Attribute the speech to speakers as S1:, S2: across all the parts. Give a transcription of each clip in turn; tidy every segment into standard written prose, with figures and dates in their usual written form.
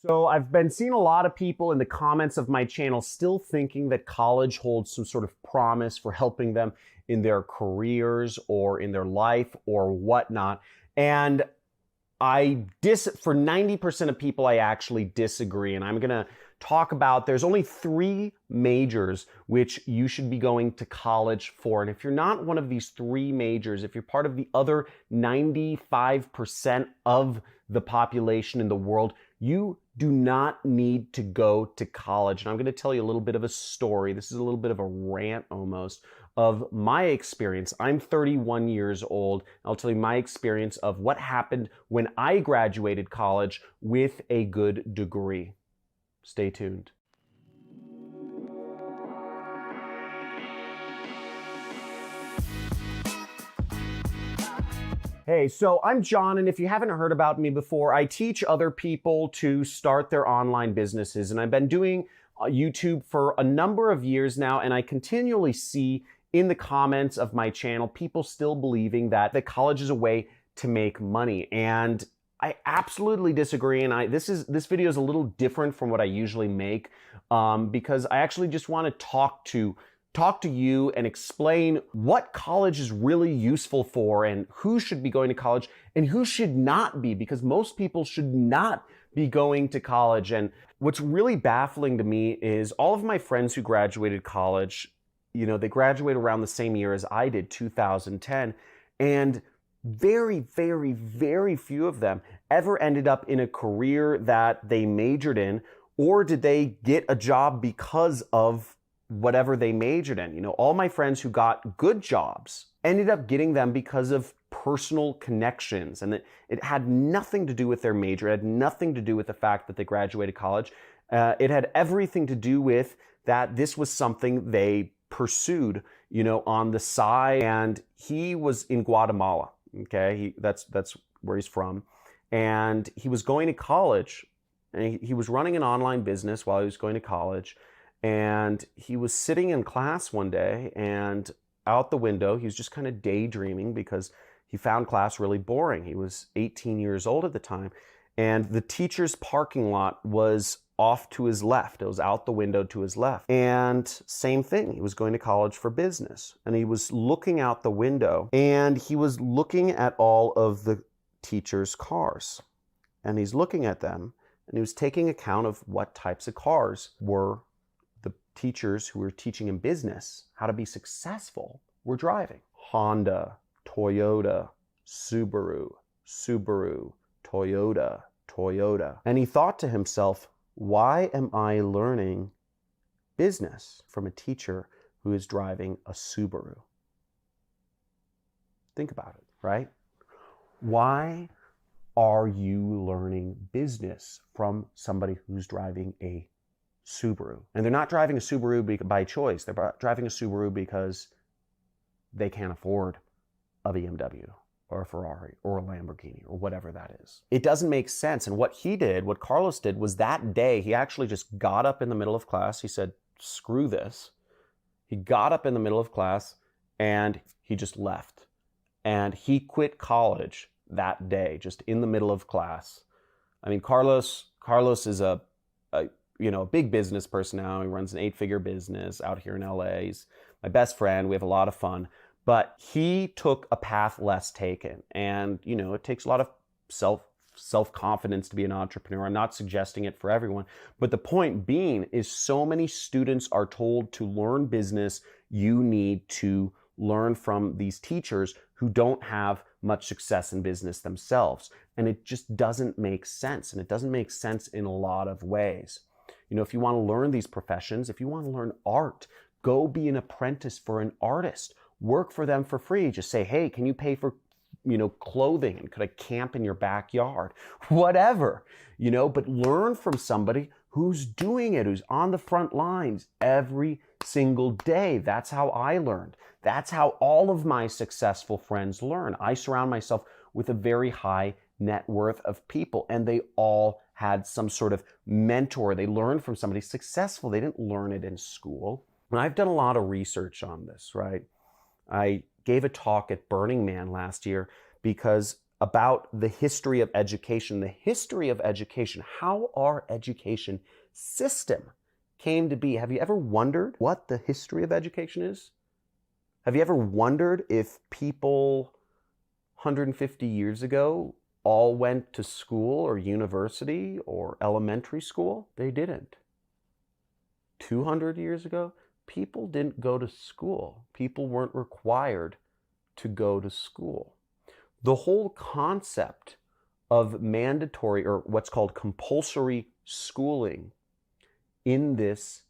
S1: So I've been seeing a lot of people in the comments of my channel still thinking that college holds some sort of promise for helping them in their careers or in their life or whatnot. And for 90% of people, I actually disagree. And I'm going to talk about, there's only 3 majors which you should be going to college for. And if you're not one of these 3 majors, if you're part of the other 95% of the population in the world, you do not need to go to college. And I'm going to tell you a little bit of a story. This is a little bit of a rant almost of my experience. I'm 31 years old. I'll tell you my experience of what happened when I graduated college with a good degree. Stay tuned. Hey, so I'm John, and if you haven't heard about me before, I teach other people to start their online businesses, and I've been doing YouTube for a number of years now, and I continually see in the comments of my channel people still believing that college is a way to make money, and I absolutely disagree. And this video is a little different from what I usually make because I actually just want to talk to you and explain what college is really useful for and who should be going to college and who should not be, because most people should not be going to college. And what's really baffling to me is all of my friends who graduated college, you know, they graduated around the same year as I did, 2010, and very, very, very few of them ever ended up in a career that they majored in, or did they get a job because of whatever they majored in. You know, all my friends who got good jobs ended up getting them because of personal connections, and it had nothing to do with their major. It had nothing to do with the fact that they graduated college. It had everything to do with that this was something they pursued, you know, on the side. And he was in Guatemala. Okay, that's where he's from, and he was going to college, and he was running an online business while he was going to college. And he was sitting in class one day, and out the window, he was just kind of daydreaming because he found class really boring. He was 18 years old at the time, and the teacher's parking lot was off to his left. It was out the window to his left. And same thing, he was going to college for business, and he was looking out the window, and he was looking at all of the teacher's cars, and he's looking at them, and he was taking account of what types of cars were the teachers who were teaching him business, how to be successful, were driving. Honda, Toyota, Subaru, Toyota. And he thought to himself, why am I learning business from a teacher who is driving a Subaru? Think about it, right? Why are you learning business from somebody who's driving a Subaru? And they're not driving a Subaru by choice. They're driving a Subaru because they can't afford a BMW or a Ferrari or a Lamborghini or whatever that is. It doesn't make sense. And what Carlos did was that day, he actually just got up in the middle of class. He said, screw this. He got up in the middle of class and he just left. And he quit college that day, just in the middle of class. I mean, Carlos is a big business person now. He runs an 8-figure business out here in LA. He's my best friend. We have a lot of fun. But he took a path less taken. And, you know, it takes a lot of self-confidence to be an entrepreneur. I'm not suggesting it for everyone. But the point being is so many students are told to learn business. You need to learn from these teachers who don't have much success in business themselves. And it just doesn't make sense. And it doesn't make sense in a lot of ways. You know, if you want to learn these professions, if you want to learn art, go be an apprentice for an artist. Work for them for free. Just say, hey, can you pay for, you know, clothing? And could I camp in your backyard? Whatever, you know, but learn from somebody who's doing it, who's on the front lines every single day. That's how I learned. That's how all of my successful friends learn. I surround myself with a very high net worth of people, and they all had some sort of mentor. They learned from somebody successful. They didn't learn it in school. And I've done a lot of research on this, right? I gave a talk at Burning Man last year because about the history of education. The history of education, how our education system came to be. Have you ever wondered what the history of education is? Have you ever wondered if people 150 years ago all went to school or university or elementary school? They didn't. 200 years ago, people didn't go to school. People weren't required to go to school. The whole concept of mandatory, or what's called compulsory schooling in this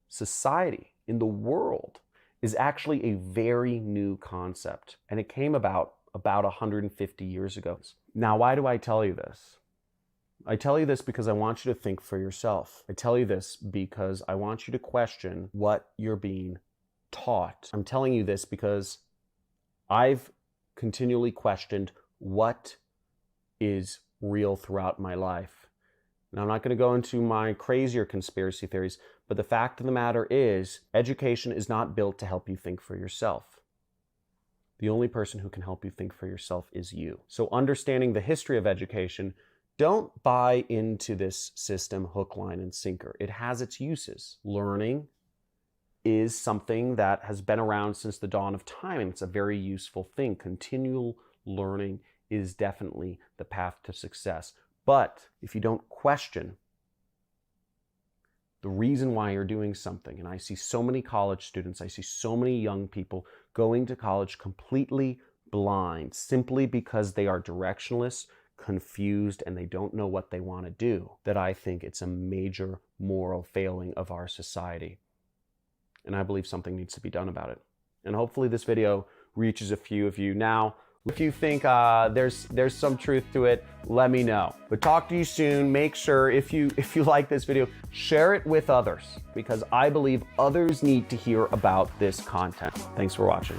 S1: society, in the world, is actually a very new concept. And it came about 150 years ago. Now, why do I tell you this? I tell you this because I want you to think for yourself. I tell you this because I want you to question what you're being taught. I'm telling you this because I've continually questioned what is real throughout my life. Now, I'm not going to go into my crazier conspiracy theories, but the fact of the matter is, education is not built to help you think for yourself. The only person who can help you think for yourself is you. So understanding the history of education, don't buy into this system hook, line, and sinker. It has its uses. Learning is something that has been around since the dawn of time, and it's a very useful thing. Continual learning is definitely the path to success. But if you don't question the reason why you're doing something, and I see so many college students, I see so many young people going to college completely blind, simply because they are directionless, confused, and they don't know what they want to do, that I think it's a major moral failing of our society. And I believe something needs to be done about it. And hopefully this video reaches a few of you. Now, if you think there's some truth to it, let me know. But talk to you soon. Make sure if you like this video, share it with others, because I believe others need to hear about this content. Thanks for watching.